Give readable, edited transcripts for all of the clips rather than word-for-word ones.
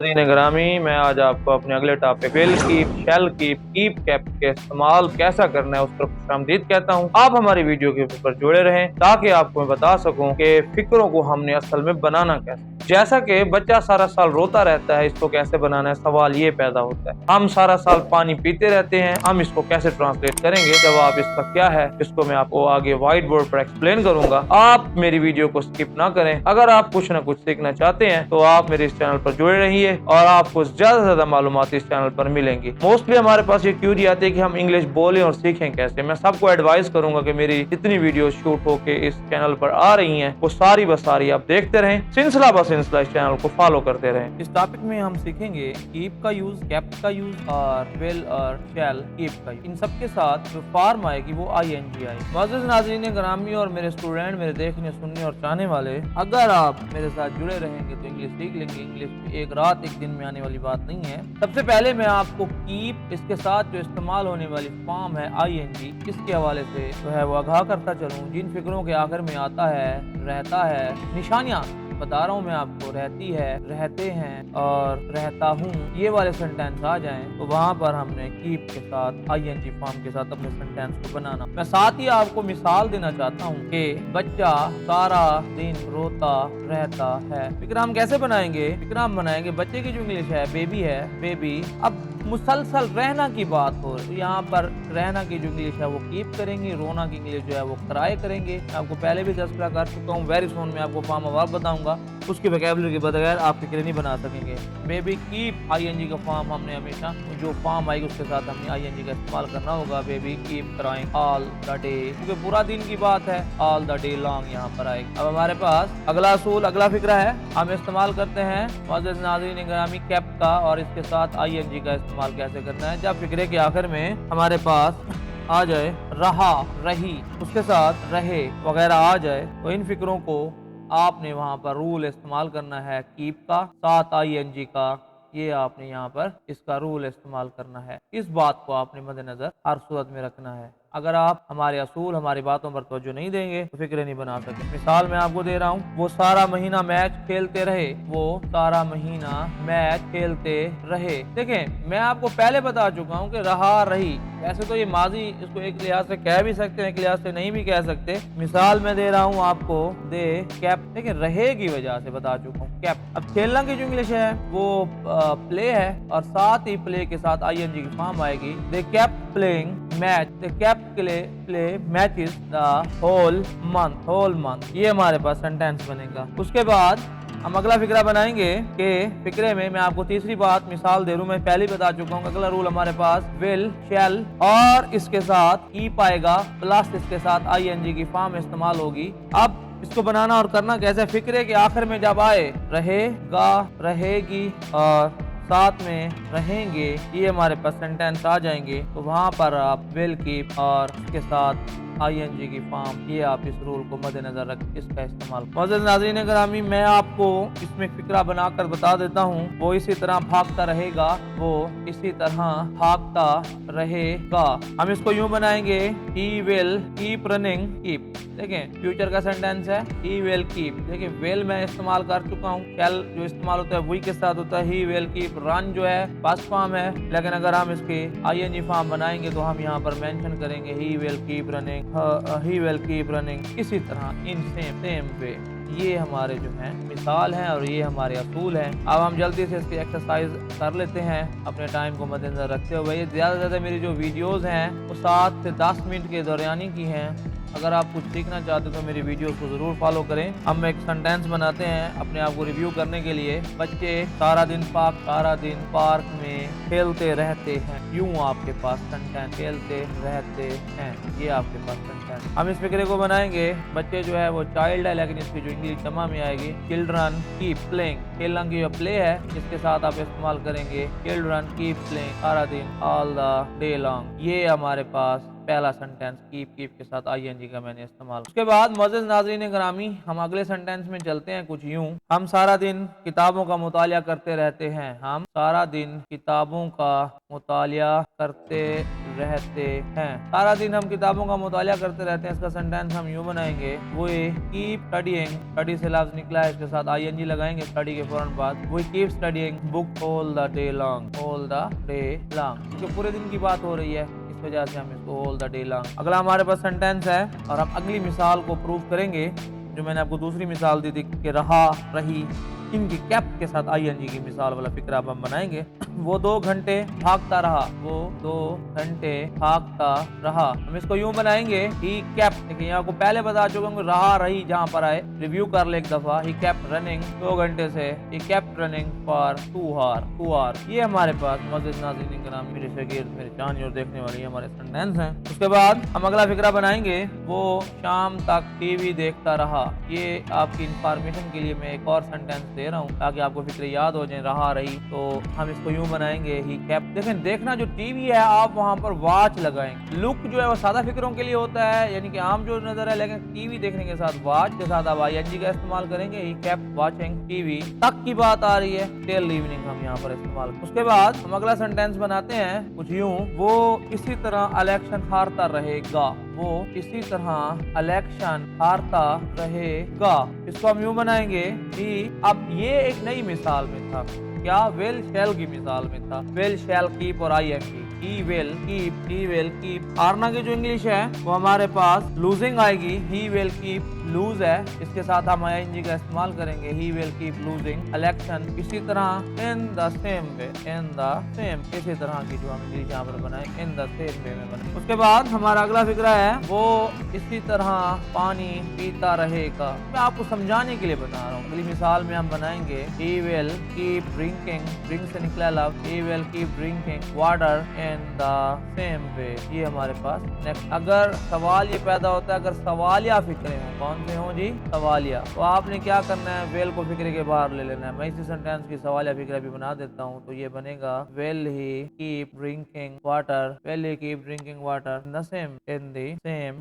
ग्रामी मैं आज आपको अपने अगले topic will keep, shall keep keep के इस्तेमाल कैसा करना है उस पर खुशामदीद कहता हूँ। आप हमारी वीडियो के ऊपर जुड़े रहें ताकि आपको मैं बता सकूं कि फिक्रों को हमने असल में बनाना कैसे। जैसा कि बच्चा सारा साल रोता रहता है, इसको कैसे बनाना है, सवाल ये पैदा होता है। हम सारा साल पानी पीते रहते हैं, हम इसको कैसे ट्रांसलेट करेंगे। जवाब इसका क्या है, इसको मैं आपको आगे व्हाइट बोर्ड पर एक्सप्लेन करूंगा। आप मेरी वीडियो को स्किप ना करें। अगर आप कुछ ना कुछ सीखना चाहते हैं तो आप मेरे इस चैनल पर जुड़े रहिए और आपको ज्यादा से ज्यादा मालूमात इस चैनल पर मिलेंगी। मोस्टली हमारे पास ये क्यूरी आती है कि हम इंग्लिश बोलें और सीखें कैसे। मैं सबको एडवाइस करूंगा कि मेरी जितनी वीडियो शूट होके इस चैनल पर आ रही हैं वो सारी बसारी आप देखते रहें, सिलसिला ब सिलसिला इस चैनल को फॉलो करते रहें। इस टॉपिक में हम सीखेंगे कीप का यूज, कैप का यूज और विल और शैल कीप का यूज। इन सब के साथ जो फॉर्म आएगी वो ING आएगी। मुअज़्ज़िज़ नाज़रीन ग्रामी और मेरे स्टूडेंट, मेरे देखने सुनने और चाहने वाले, अगर आप मेरे साथ जुड़े रहेंगे तो इंग्लिश सीख लेंगे। इंग्लिश एक रात एक दिन में आने वाली बात नहीं है। सबसे पहले मैं आपको कीप, इसके साथ जो इस्तेमाल होने वाली फॉर्म है ING, इसके हवाले से जो है वो आगाह करता चलूँ। जिन फिक्रों के आखिर में आता है, रहता है, निशानियां बता रहा हूँ मैं आपको, रहती है, रहते हैं और रहता हूँ, ये वाले सेंटेंस आ जाएं तो वहाँ पर हमने कीप के साथ ING फॉर्म के साथ अपने सेंटेंस को बनाना। मैं साथ ही आपको मिसाल देना चाहता हूँ कि बच्चा सारा दिन रोता रहता है। फिक्र हम कैसे बनाएंगे? फिक्र हम बनाएंगे, बच्चे की जो इंग्लिश है बेबी है, बेबी। अब मुसलसल रहना की बात हो तो यहाँ पर रहना की जो इंग्लिश है वो कीप करेंगे, रोना की इंग्लिश जो है वो क्राई करेंगे। मैं आपको पहले भी तज़किरा कर चुका हूँ, वेरी सून में आपको फॉर्म ऑफ वर्ब बताऊंगा, उसकी वोकैबुलरी के बगैर आप फिक्र नहीं बना सकेंगे। बेबी कीप ING का फॉर्म हमने हमेशा जो फॉर्म आएगी उसके साथ हमने ING का इस्तेमाल करना होगा। Baby keep crying all the day, क्योंकि पूरा दिन की बात है, ऑल द डे लॉन्ग यहाँ पर आएगी। अब हमारे पास अगला असूल, अगला फिक्रा है, हम इस्तेमाल करते हैं मुअज़्ज़िज़ नाज़रीन ग्रामी कैप का, और इसके साथ ING का इस्तेमाल कैसे करना है। जब फिक्रे के आखिर में हमारे पास आ जाए रहा, रही, उसके साथ रहे वगैरह आ जाए तो इन फिक्रों को आपने वहां पर रूल इस्तेमाल करना है कीप का, साथ ING का। ये आपने यहाँ पर इसका रूल इस्तेमाल करना है। इस बात को आपने मद्देनजर हर सूरत में रखना है। अगर आप हमारे असूल, हमारी बातों पर तवज्जो नहीं देंगे तो फिक्रे नहीं बना सकते। मिसाल मैं आपको दे रहा हूँ, वो सारा महीना मैच खेलते रहे, वो सारा महीना मैच खेलते रहे। देखें, मैं आपको पहले बता चुका हूँ कि रहा, रही, वैसे तो ये माजी, इसको एक लिहाज से कह भी सकते हैं, एक लिहाज से नहीं भी कह सकते। मिसाल मैं दे रहा हूँ आपको, दे कैप, देखिए रहे की वजह से बता चुका हूँ कैप। अब खेलना की जो इंग्लिश है वो प्ले है, और साथ ही प्ले के साथ ING की फॉर्म आएगी। They keep playing match, they keep play matches the whole month, whole month, ये हमारे पास सेंटेंस बनेगा। उसके बाद हम अगला फिक्रा बनाएंगे कि फिक्रे में मैं आपको तीसरी बात मिसाल दे रूं, मैं पहले बता चुका हूँ। अगला रूल हमारे पास विल, शैल और इसके साथ कीप आएगा, प्लस इसके साथ ING की फॉर्म इस्तेमाल होगी। अब इसको बनाना और करना कैसे? फिक्रे के आखिर में जब आए रहेगा, रहेगी और साथ में रहेंगे, ये हमारे पास सेंटेंस आ जाएंगे तो वहां पर आप विल कीप और इसके साथ ING की फॉर्म, ये आप इस रूल को मद्देनजर रख इसका इस्तेमाल। मुअज़्ज़िज़ नाज़रीन ग्रामी, मैं आपको इसमें फिक्रा बनाकर बता देता हूँ। वो इसी तरह भागता रहेगा, वो इसी तरह भागता रहेगा। हम इसको यूं बनाएंगे, he will keep running, keep, देखें फ्यूचर का सेंटेंस है, he will keep। देखिए will मैं इस्तेमाल कर चुका हूँ, shall जो इस्तेमाल होता है we के साथ होता है, he will keep। run जो है पास्ट फॉर्म है, लेकिन अगर हम इसके ING फॉर्म बनाएंगे तो हम यहाँ पर मेंशन करेंगे he will keep running, he will keep running, इसी तरह इन सेम वे। ये हमारे जो हैं मिसाल हैं और ये हमारे असूल हैं। अब हम जल्दी से इसकी एक्सरसाइज कर लेते हैं अपने टाइम को मद्देनजर रखते हुए। ये ज़्यादा से ज़्यादा मेरी जो वीडियोस हैं वो 7 से 10 मिनट के दरमियानी की हैं। अगर आप कुछ सीखना चाहते तो मेरी वीडियो को ज़रूर फॉलो करें। हम एक सेंटेंस बनाते हैं अपने आप को रिव्यू करने के लिए। बच्चे सारा दिन पार्क में खेलते रहते हैं। यूं आपके पास सेंटेंस, खेलते रहते हैं, ये आपके पास सेंटेंस। हम इस फिक्रे को बनाएंगे, बच्चे जो है वो चाइल्ड है लेकिन इसकी जो इंग्लिश जमा में आएगी चिल्ड्रन कीप प्लेइंग। खेलना की जो प्ले है इसके साथ आप इस्तेमाल करेंगे चिल्ड्रन कीप प्लेइंग, सारा दिन, ऑल द डे लॉन्ग। ये हमारे पास पहला सेंटेंस कीप के साथ ING का मैंने इस्तेमाल। उसके बाद मुअज़्ज़िज़ नाज़रीन ग्रामी, हम अगले सेंटेंस में चलते हैं कुछ यूं, हम सारा दिन किताबों का मुतालिया करते रहते हैं। हम सारा दिन किताबों का मुतालिया करते रहते हैं। सारा दिन हम किताबों का मुताला करते रहते हैं। इसका सेंटेंस हम यूं बनाएंगे, वी कीप स्टडीइंग, स्टडी से लफ्ज निकला है, इसके साथ आईएनजी लगाएंगे स्टडी के फौरन बाद। We keep studying book all the day long, all the day long, क्योंकि पूरे दिन की बात हो रही है, इस वजह से हम इसको ऑल द डे लॉन्ग। अगला हमारे पास सेंटेंस है और हम अगली मिसाल को प्रूव करेंगे जो मैंने आपको दूसरी मिसाल दी थी कि रहा, रही, इनकी कैप के साथ आईएनजी की मिसाल वाला फिक्रा अब हम बनाएंगे। वो 2 घंटे भागता रहा, वो 2 घंटे भागता रहा। हम इसको यूं बनाएंगे, ही कैप, देखिए यहाँ को पहले बता चुका हूँ, रहा रही जहाँ पर आए रिव्यू कर ले एक दफा। ही कैप्ट रनिंग 2 घंटे से, he kept running for 2 hour. ये हमारे पास मस्जिद नाज़रीन के नाम मेरे शगीर्द मेरे जान और देखने वाली हमारे सेंटेंस हैं। उसके बाद हम अगला फिक्रा बनाएंगे, वो शाम तक टीवी देखता रहा। ये आपकी इंफॉर्मेशन के लिए मैं एक और सेंटेंस दे रहा हूँ ताकि आपको फिक्र याद हो जाए, रहा रही। तो हम इसको यूं बनाएंगे, ही कैप्ट, देखें देखना जो टीवी है आप वहां पर वॉच लगाएंगे। लुक जो है वो सादा फिक्रों के लिए होता है, यानी कि आम जो नजर है, लेकिन टीवी देखने के साथ वॉच के साथ आप आईएनजी का इस्तेमाल करेंगे। ही कैप्ट वॉचिंग टीवी, तक की बात आ रही है, टिल इवनिंग हम यहाँ पर इस्तेमाल। उसके बाद हम अगला सेंटेंस बनाते हैं कुछ यूं, वो इसी तरह इलेक्शन हारता रहेगा, वो इसी तरह इलेक्शन हारता रहेगा। इसको हम यूं बनाएंगे कि अब ये एक नई मिसाल में था, क्या विल शैल की मिसाल में था। विल शैल कीप और ING, he will keep, he will keep. हारना की जो इंग्लिश है वो हमारे पास लूजिंग आएगी, ही विल कीप लूज है, इसके साथ हम आईएनजी का इस्तेमाल करेंगे, ही विल कीप लूजिंग इलेक्शन। इसी तरह in the same way, in the same, इसी तरह की जो हम इंग्लिश यहाँ पर बनाए, इन द सेम वे में बनाए। उसके बाद हमारा अगला फिक्रा है, वो इसी तरह पानी पीता रहेगा। मैं आपको समझाने के लिए बता रहा हूँ। अगली मिसाल में हम बनाएंगे, he will keep drinking, drink से निकला लफ्ज, he will keep drinking water in the same way। ये हमारे पास नेक्स्ट। अगर सवाल ये पैदा होता है, अगर सवालिया फिक्रे हों, कौन से हों जी, सवालिया, तो आपने क्या करना है, वेल को फिक्रे के बाहर ले लेना है। मैं इसी सेंटेंस की सवालिया फिक्रा भी बना देता हूँ, तो ये बनेगा, will he keep drinking water, will he keep drinking water in the same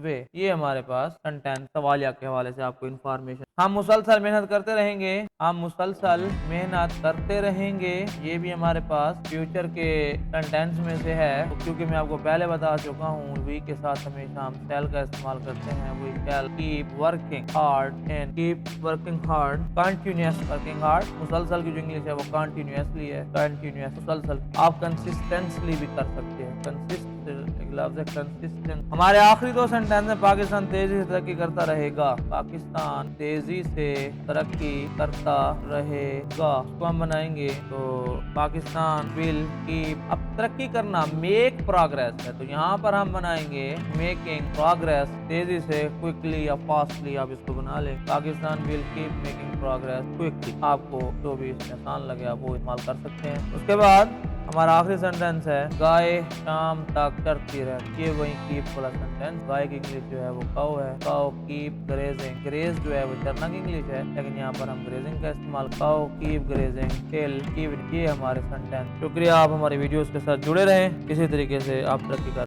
way। ये हमारे पास सेंटेंस सवालिया के हवाले से आपको इंफॉर्मेशन। हम मुसलसल मेहनत करते रहेंगे, हम मुसलसल मेहनत करते रहेंगे, ये भी हमारे पास फ्यूचर के सेंटेंस में से है। तो क्योंकि मैं आपको पहले बता चुका हूँ, वी के साथ हमेशा हम शैल का इस्तेमाल करते हैं। We shall keep working hard and keep working hard, continuous working hard. मुसलसल की जो इंग्लिश है वो कंटिन्यूअसली है, कंटिन्यूअस मुसलसल। आप कंसिस्टेंटली भी कर सकते हैं, कंसिस्टेंट लफ्ज़ है कंसिस्टेंट। हमारे आखिरी 2 सेंटेंस में, पाकिस्तान तेजी से तरक्की करता रहेगा, पाकिस्तान तेजी से तरक्की करता रहेगा। उसको हम बनाएंगे, तो पाकिस्तान विल कीप, अब तरक्की करना मेक प्रोग्रेस है, तो यहाँ पर हम बनाएंगे मेकिंग प्रोग्रेस, तेजी से, क्विकली या फास्टली आप इसको बना ले। Pakistan will keep making progress quickly. आपको जो भी इसमें आसान लगे आप वो इस्तेमाल कर सकते हैं। उसके बाद हमारा आखिरी सेंटेंस है, गाय शाम तक चरती रहती, ये वही कीप वाला सेंटेंस। गाय की इंग्लिश जो है वो काउ है, काउ कीप ग्रेजिंग, ग्रेज जो है वो चरना की इंग्लिश है, लेकिन यहाँ पर हम ग्रेजिंग का इस्तेमाल, cow keep grazing till evening. ये हमारे सेंटेंस। शुक्रिया, आप हमारी वीडियोस के साथ जुड़े रहें, इसी तरीके से आप तरक्की कर